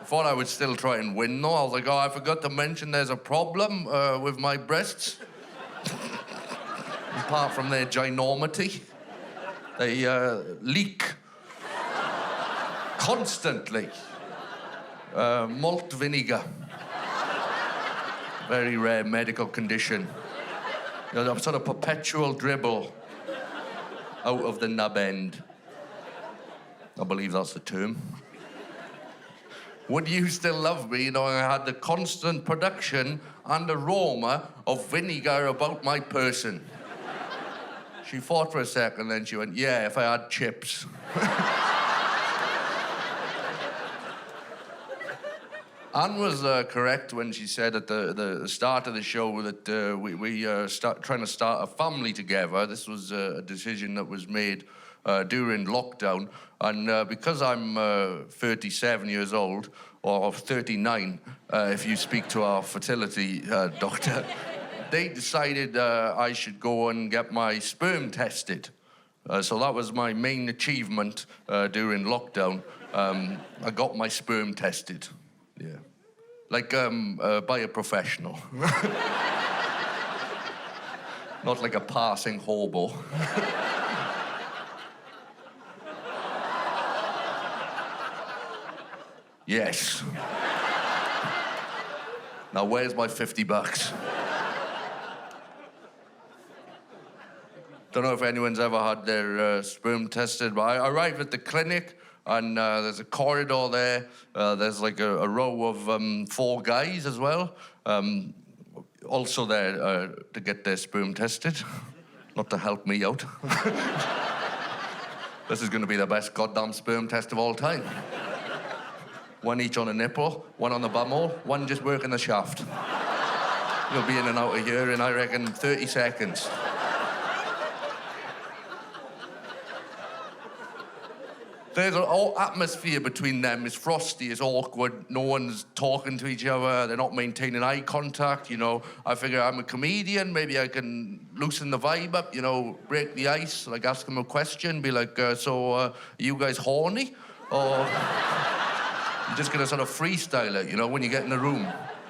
I thought I would still try and win, though. I was like, oh, I forgot to mention there's a problem with my breasts. Apart from their ginormity. They leak constantly. Malt vinegar. Very rare medical condition. A sort of perpetual dribble out of the nub end. I believe that's the term. Would you still love me knowing I had the constant production and aroma of vinegar about my person? She thought for a second, then she went, yeah, if I had chips. Anne was correct when she said at the start of the show that we start trying to start a family together. This was a decision that was made during lockdown. And because I'm 37 years old, or 39, if you speak to our fertility doctor, they decided I should go and get my sperm tested. So that was my main achievement during lockdown. I got my sperm tested. Yeah. Like by a professional. Not like a passing hobo. Yes. Now where's my $50? Don't know if anyone's ever had their sperm tested, but I arrived at the clinic and there's a corridor there. There's like a row of 4 guys as well, also there to get their sperm tested. Not to help me out. This is going to be the best goddamn sperm test of all time. One each on a nipple, one on the bumhole, one just working the shaft. You'll be in and out of here in, I reckon, 30 seconds. There's an atmosphere between them. It's frosty, it's awkward. No one's talking to each other. They're not maintaining eye contact, you know. I figure I'm a comedian. Maybe I can loosen the vibe up, you know, break the ice, like ask them a question, be like, are you guys horny? Or you're just going to sort of freestyle it, you know, when you get in the room.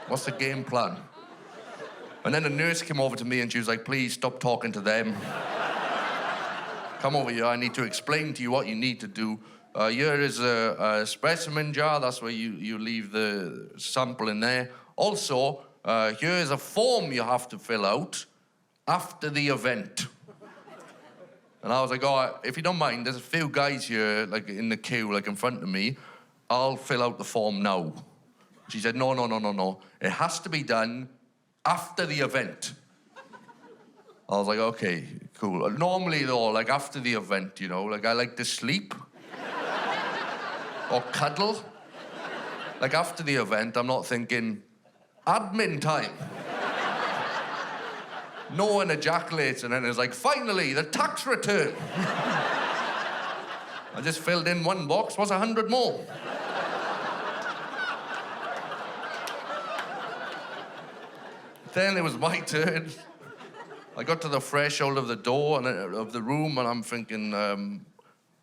What's the game plan? And then the nurse came over to me and she was like, please stop talking to them. Come over here, I need to explain to you what you need to do. Here is a specimen jar, that's where you leave the sample in there. Also, here is a form you have to fill out after the event. And I was like, oh, if you don't mind, there's a few guys here, like in the queue, like in front of me. I'll fill out the form now. She said, no. It has to be done after the event. I was like, okay, cool. Normally, though, like after the event, you know, like I like to sleep or cuddle. Like after the event, I'm not thinking, admin time. No one ejaculates and then it's like, finally, the tax return. I just filled in one box, what's 100 more? Then it was my turn. I got to the threshold of the door and of the room, and I'm thinking,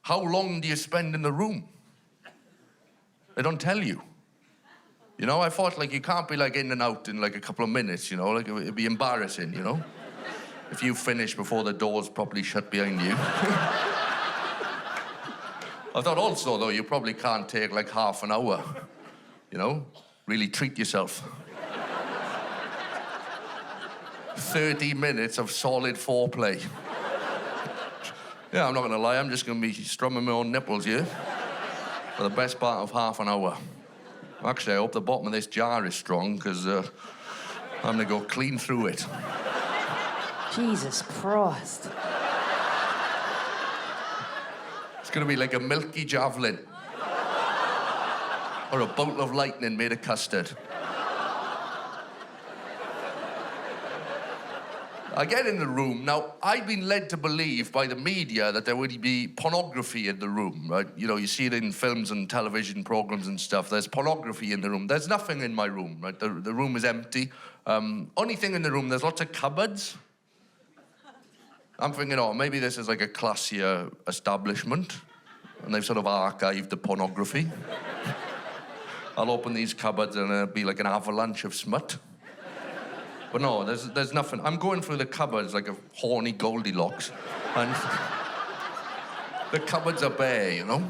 how long do you spend in the room? They don't tell you. You know, I thought, like, you can't be, like, in and out in, like, a couple of minutes, you know? Like, it'd be embarrassing, you know? If you finish before the door's properly shut behind you. I thought also, though, you probably can't take, like, half an hour, you know? Really treat yourself. 30 minutes of solid foreplay. Yeah, I'm not gonna lie, I'm just gonna be strumming my own nipples here for the best part of half an hour. Actually, I hope the bottom of this jar is strong, because I'm gonna go clean through it. Jesus Christ. It's gonna be like a milky javelin. Or a bolt of lightning made of custard. I get in the room. Now, I've been led to believe by the media that there would be pornography in the room, right? You know, you see it in films and television programs and stuff. There's pornography in the room. There's nothing in my room, right? The room is empty. Only thing in the room, there's lots of cupboards. I'm thinking, oh, maybe this is like a classier establishment, and they've sort of archived the pornography. I'll open these cupboards and it'll be like an avalanche of smut. But no, there's nothing. I'm going through the cupboards like a horny Goldilocks, and the cupboards are bare, you know?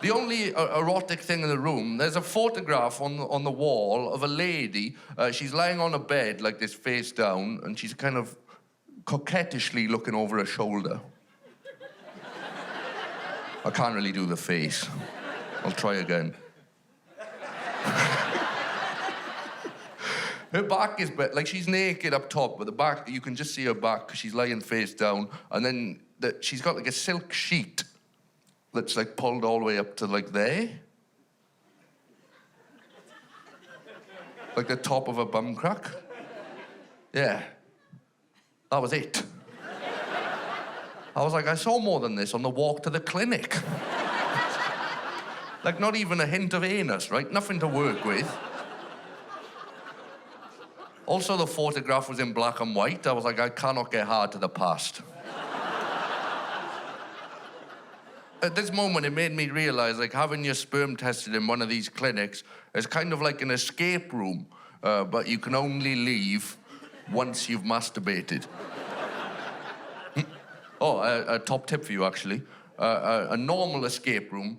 The only erotic thing in the room, there's a photograph on the wall of a lady. She's lying on a bed like this, face down, and she's kind of coquettishly looking over her shoulder. I can't really do the face. I'll try again. Her back is, like, she's naked up top, but the back, you can just see her back because she's lying face down, and then she's got like a silk sheet that's like pulled all the way up to like there. Like the top of a bum crack. Yeah. That was it. I was like, I saw more than this on the walk to the clinic. Like, not even a hint of anus, right? Nothing to work with. Also, the photograph was in black and white. I was like, I cannot get hard to the past. At this moment, it made me realize, like, having your sperm tested in one of these clinics is kind of like an escape room, but you can only leave once you've masturbated. Oh, a top tip for you, actually. A normal escape room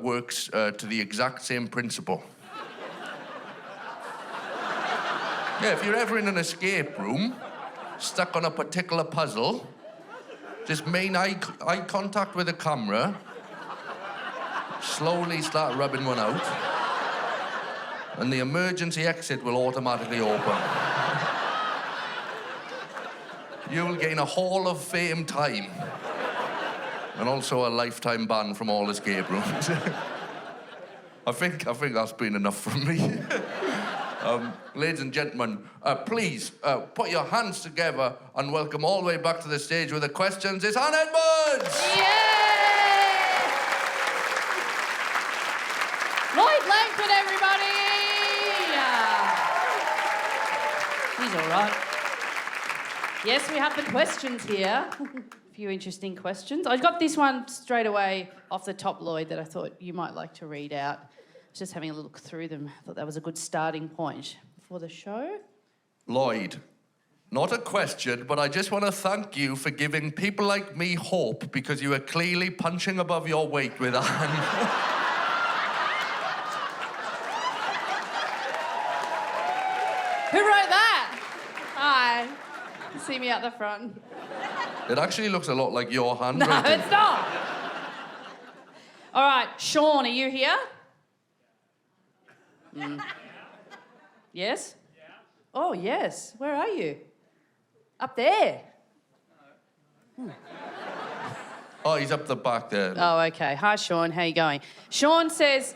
works to the exact same principle. Yeah, if you're ever in an escape room, stuck on a particular puzzle, just main eye contact with the camera, slowly start rubbing one out, and the emergency exit will automatically open. You'll gain a Hall of Fame time. And also a lifetime ban from all escape rooms. I think that's been enough from me. Ladies and gentlemen, please put your hands together and welcome all the way back to the stage with the questions. It's Ann Edmonds! Yay! Lloyd Langford, everybody! He's all right. Yes, we have the questions here. A few interesting questions. I got this one straight away off the top, Lloyd, that I thought you might like to read out. I was just having a look through them. I thought that was a good starting point for the show. Lloyd, not a question, but I just want to thank you for giving people like me hope because you are clearly punching above your weight with Anne. Who wrote that? Hi. See me out the front. It actually looks a lot like your handwriting. No, it's not. All right, Sean, are you here? Yes? Yeah. Oh, yes. Where are you? Up there. Oh, he's up the back there. Oh, okay. Hi, Sean. How you going? Sean says,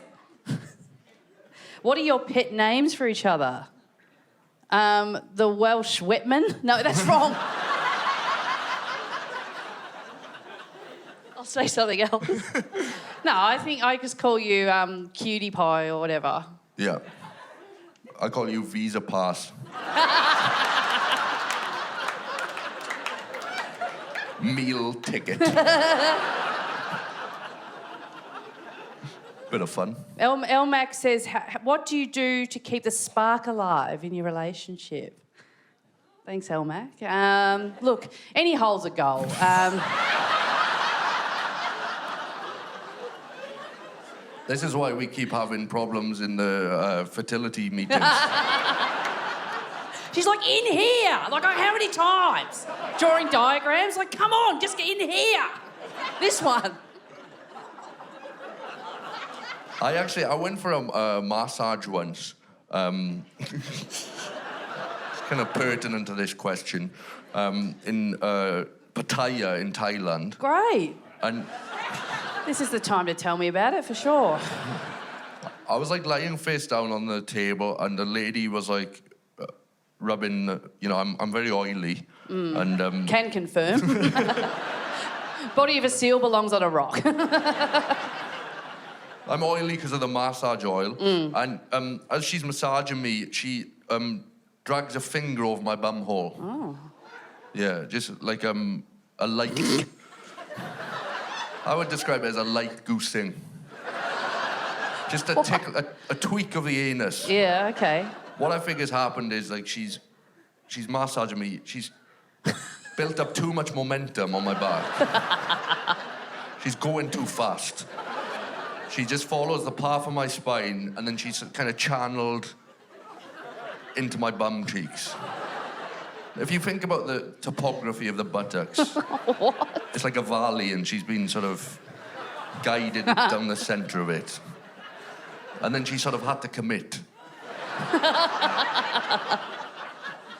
what are your pet names for each other? The Welsh Whitman? No, that's wrong. I'll say something else. No, I think I just call you Cutie Pie or whatever. Yeah. I call you Visa Pass. Meal ticket. Bit of fun. Elmac says, what do you do to keep the spark alive in your relationship? Thanks, Elmac. Look, any hole's a goal. This is why we keep having problems in the fertility meetings. She's like, in here! Like, how many times? Drawing diagrams? Like, come on, just get in here! This one. I went for a massage once. It's kind of pertinent to this question. In Pattaya in Thailand. Great. And this is the time to tell me about it, for sure. I was like lying face down on the table and the lady was like rubbing, I'm very oily. And Can confirm. Body of a seal belongs on a rock. I'm oily because of the massage oil. And as she's massaging me, she drags a finger over my bum hole. Oh. Yeah, just like a light... I would describe it as a light goosing. Just a tweak of the anus. Yeah, okay. What I think has happened is like she's massaging me. She's built up too much momentum on my back. She's going too fast. She just follows the path of my spine and then she's kind of channeled into my bum cheeks. If you think about the topography of the buttocks, it's like a valley and she's been sort of guided down the centre of it. And then she sort of had to commit.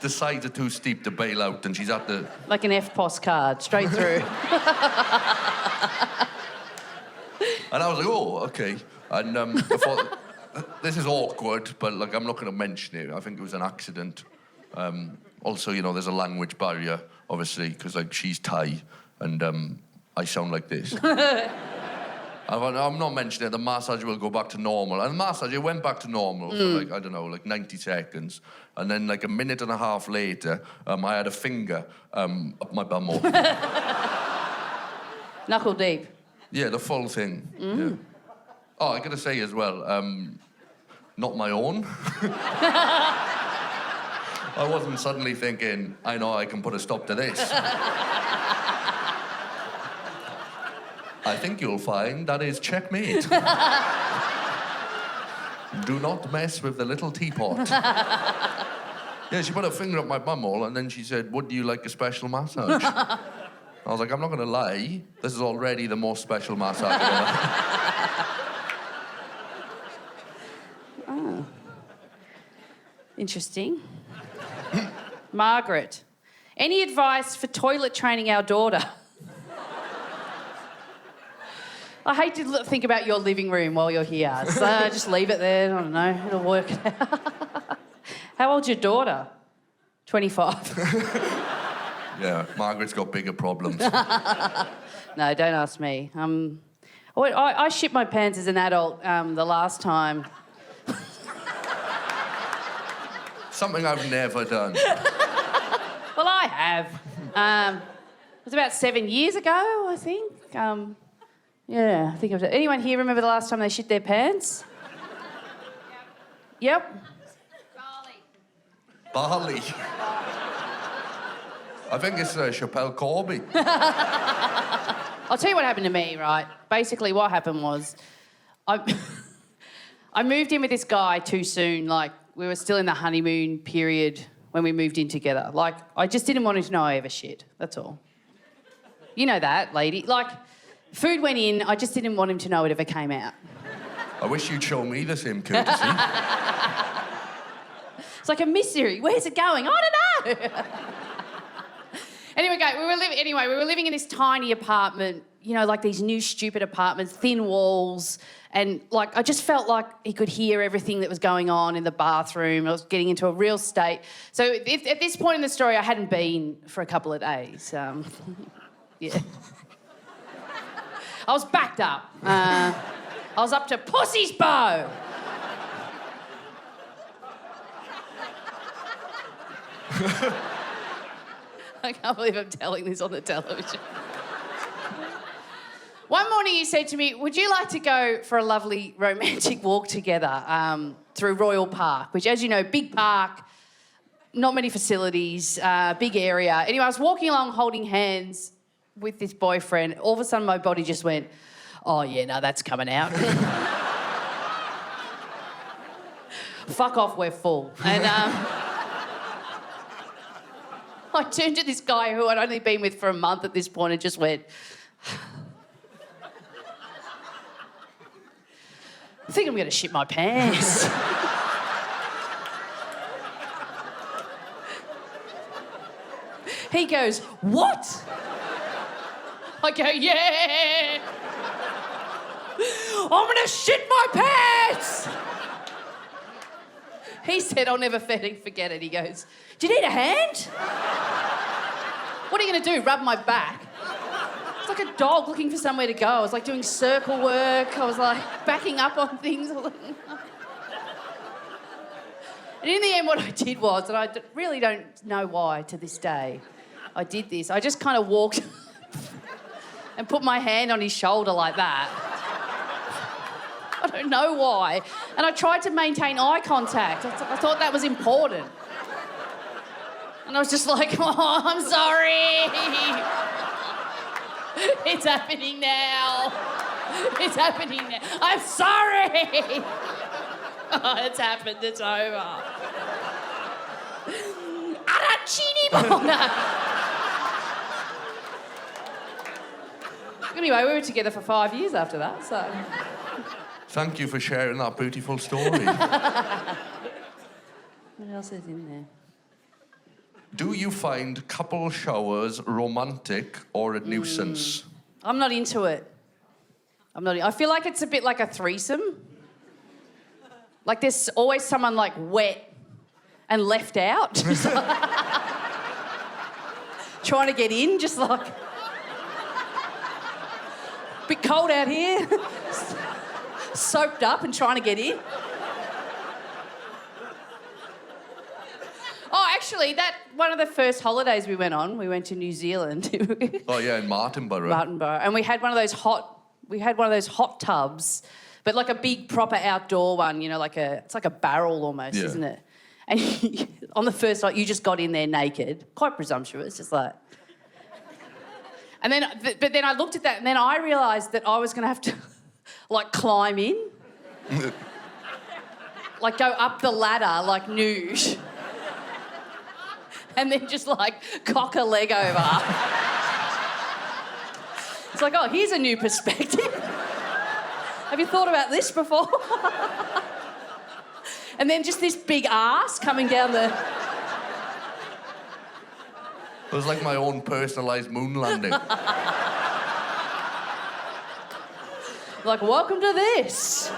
The sides are too steep to bail out and she's at the... Like an FPOS card, straight through. And I was like, oh, okay. And I thought, this is awkward, but like I'm not going to mention it. I think it was an accident. Also, there's a language barrier, obviously, because like she's Thai and I sound like this. I'm not mentioning it. The massage will go back to normal. And the massage, it went back to normal for 90 seconds. And then like a minute and a half later, I had a finger up my bumhole. Knuckle deep. Yeah, the full thing. Yeah. Oh, I gotta say as well, not my own. I wasn't suddenly thinking, I know I can put a stop to this. I think you'll find that is checkmate. Do not mess with the little teapot. Yeah, she put her finger up my bumhole and then she said, would you like a special massage? I was like, I'm not going to lie. This is already the most special massage ever. Oh. Interesting. Margaret. Any advice for toilet training our daughter? I hate to think about your living room while you're here, so just leave it there. I don't know, it'll work out. How old's your daughter? 25. Yeah, Margaret's got bigger problems. No, don't ask me. I shit my pants as an adult the last time. Something I've never done. Well, I have. It was about 7 years ago, I think. Yeah, I think it was. Anyone here remember the last time they shit their pants? Yep. Bali. I think it's Chappelle Corby. I'll tell you what happened to me, right? Basically, what happened was I moved in with this guy too soon. Like, we were still in the honeymoon period when we moved in together. Like, I just didn't want him to know I ever shit. That's all. You know that, lady. Like, food went in, I just didn't want him to know it ever came out. I wish you'd show me the same courtesy. It's like a mystery. Where's it going? I don't know. Anyway, we were living in this tiny apartment, you know, like these new stupid apartments, thin walls, and like I just felt like he could hear everything that was going on in the bathroom. I was getting into a real state. So at this point in the story, I hadn't been for a couple of days. Yeah. I was backed up. I was up to pussy's bow. I can't believe I'm telling this on the television. One morning he said to me, would you like to go for a lovely romantic walk together through Royal Park, which, as you know, big park, not many facilities, big area. Anyway, I was walking along holding hands with this boyfriend. All of a sudden my body just went, oh, yeah, no, that's coming out. Fuck off, we're full. And I turned to this guy who I'd only been with for a month at this point and just went, I think I'm going to shit my pants. He goes, what? I go, yeah. I'm going to shit my pants. He said, I'll never forget it. He goes, do you need a hand? What are you going to do, rub my back? It's like a dog looking for somewhere to go. I was like doing circle work. I was like backing up on things. And in the end, what I did was, and I really don't know why to this day, I did this. I just kind of walked and put my hand on his shoulder like that. I don't know why. And I tried to maintain eye contact. I thought that was important. And I was just like, oh, I'm sorry. It's happening now. It's happening now. I'm sorry. Oh, it's happened. It's over. Arancini Bona. Anyway, we were together for 5 years after that, so... Thank you for sharing that beautiful story. What else is in there? Do you find couple showers romantic or a nuisance? I'm not into it. I feel like it's a bit like a threesome. Like there's always someone like wet and left out. Just like trying to get in, just like... Bit cold out here. Soaked up and trying to get in. Oh, actually, one of the first holidays we went on, we went to New Zealand. Oh yeah, in Martinborough. And we had one of those hot tubs, but like a big proper outdoor one, you know, it's like a barrel almost, isn't it? And on the first night, you just got in there naked, quite presumptuous, just like. And then, but then I looked at that, and then I realised that I was going to have to, like, climb in, like go up the ladder, like nude, and then just like cock a leg over. It's like, oh, here's a new perspective. Have you thought about this before? And then just this big arse coming down the... was like my own personalised moon landing. Like, welcome to this.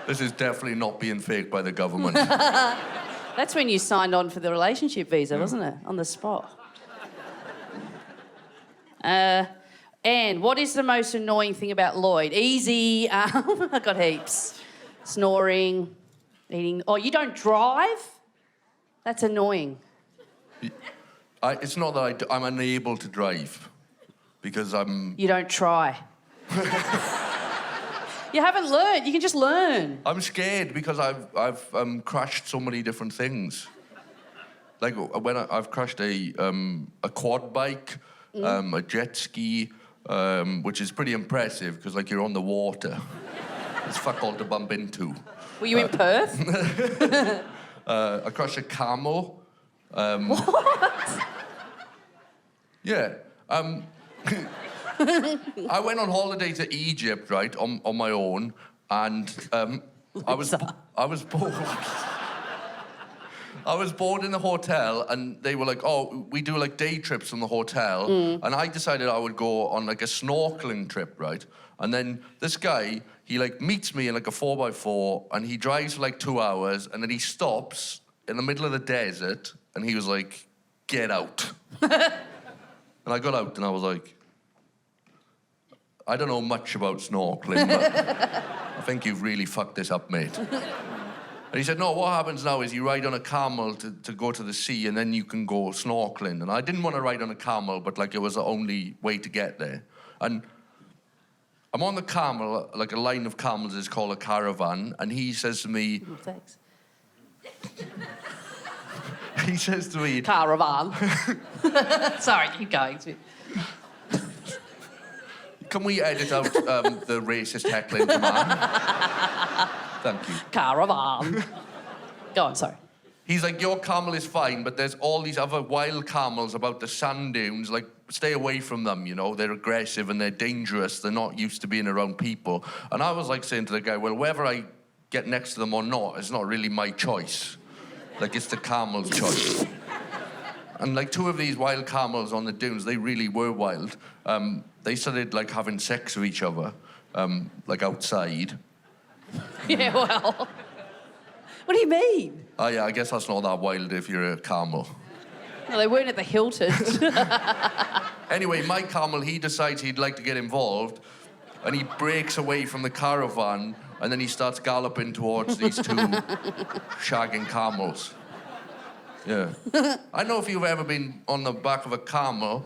This is definitely not being faked by the government. That's when you signed on for the relationship visa, wasn't it? On the spot. Anne, what is the most annoying thing about Lloyd? Easy. I got heaps. Snoring, eating. Oh, you don't drive? That's annoying. It's not that I'm unable to drive because I'm... You don't try. You haven't learned. You can just learn. I'm scared because I've crashed so many different things. Like when I've crashed a quad bike, a jet ski, which is pretty impressive because like you're on the water. It's fuck all to bump into. Were you in Perth? I crashed a camel. What? Yeah. I went on holiday to Egypt, right, on my own, and I was bored. I was bored in the hotel, and they were like, "Oh, we do like day trips from the hotel," and I decided I would go on like a snorkeling trip, right? And then this guy, he like meets me in like a 4x4, and he drives for like 2 hours, and then he stops in the middle of the desert, and he was like, "Get out." And I got out, and I was like, I don't know much about snorkeling, but I think you've really fucked this up, mate. And he said, no, what happens now is you ride on a camel to go to the sea and then you can go snorkeling. And I didn't want to ride on a camel, but like it was the only way to get there. And I'm on the camel, like a line of camels is called a caravan, and he says to me... Oh, thanks. He says to me... Caravan. Sorry, keep going. Can we edit out the racist heckling command? Thank you. Caravan. Go on, sorry. He's like, your camel is fine, but there's all these other wild camels about the sand dunes. Like, stay away from them, you know? They're aggressive and they're dangerous. They're not used to being around people. And I was like saying to the guy, well, whether I get next to them or not, it's not really my choice. Like, it's the camel's choice. And like 2 of these wild camels on the dunes, they really were wild. They started like having sex with each other, like outside. Yeah, well, what do you mean? Oh yeah, I guess that's not that wild if you're a camel. No, they weren't at the Hilton. Anyway, my camel, he decides he'd like to get involved, and he breaks away from the caravan, and then he starts galloping towards these 2 shagging camels. Yeah. I don't know if you've ever been on the back of a camel,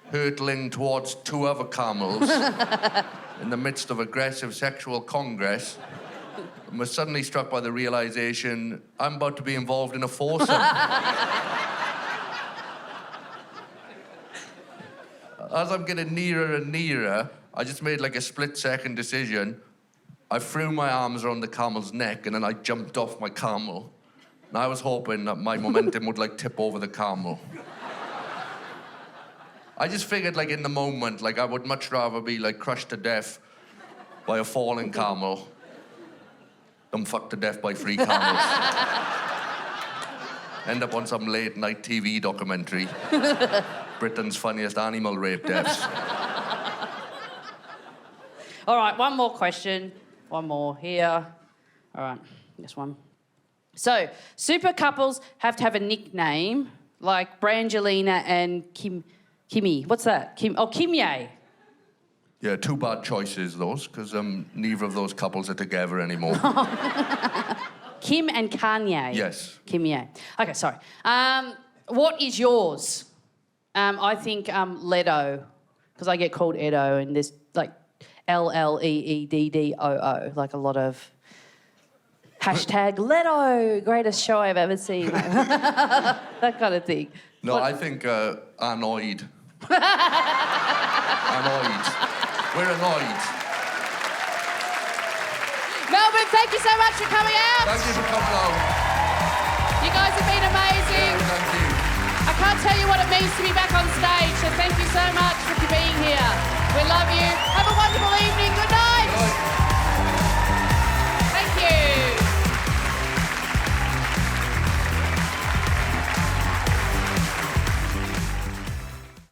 hurtling towards 2 other camels in the midst of aggressive sexual congress, and was suddenly struck by the realization, I'm about to be involved in a foursome. As I'm getting nearer and nearer, I just made like a split-second decision. I threw my arms around the camel's neck, and then I jumped off my camel. And I was hoping that my momentum would, like, tip over the camel. I just figured, like, in the moment, like, I would much rather be, like, crushed to death by a falling camel than fucked to death by 3 camels. End up on some late-night TV documentary. Britain's funniest animal rape deaths. All right, one more question. One more here. All right, this one. So, super couples have to have a nickname, like Brangelina and Kimmy. What's that? Kimye. Yeah, 2 bad choices, those, because neither of those couples are together anymore. Kim and Kanye. Yes. Kimye. Okay, sorry. What is yours? I think Ledo, because I get called Edo, and there's like LLEEDDOO, like a lot of... Hashtag Leto, greatest show I've ever seen. That kind of thing. No, I think annoyed. Annoyed. We're annoyed. Melbourne, thank you so much for coming out. Thank you for coming out. You guys have been amazing. Yeah, thank you. I can't tell you what it means to be back on stage, so thank you so much for being here. We love you. Have a wonderful evening.